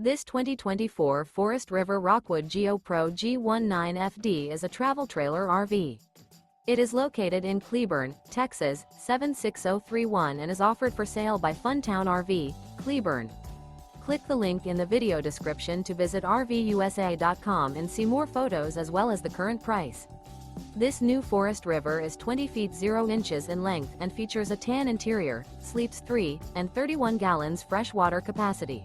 This 2024 Forest River Rockwood Geo Pro G19FD is a travel trailer RV. It is located in Cleburne, Texas, 76031 and is offered for sale by Funtown RV, Cleburne. Click the link in the video description to visit RVUSA.com and see more photos as well as the current price. This new Forest River is 20 feet 0 inches in length and features a tan interior, sleeps 3 and 31 gallons fresh water capacity.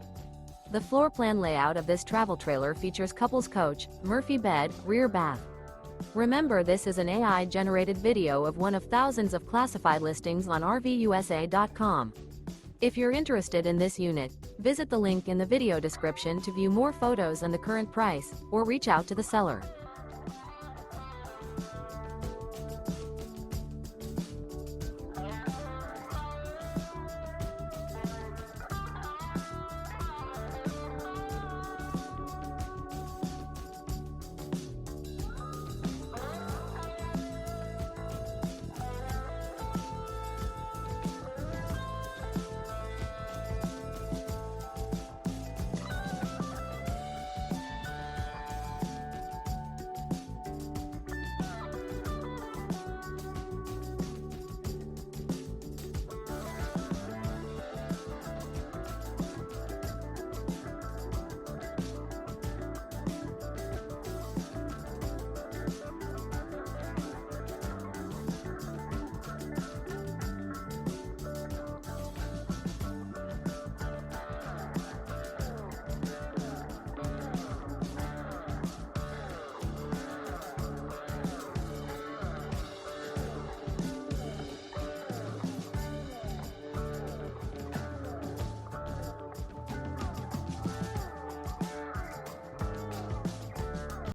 The floor plan layout of this travel trailer features couples coach, Murphy bed, rear bath. Remember, this is an AI-generated video of one of thousands of classified listings on RVUSA.com. If you're interested in this unit, visit the link in the video description to view more photos and the current price, or reach out to the seller.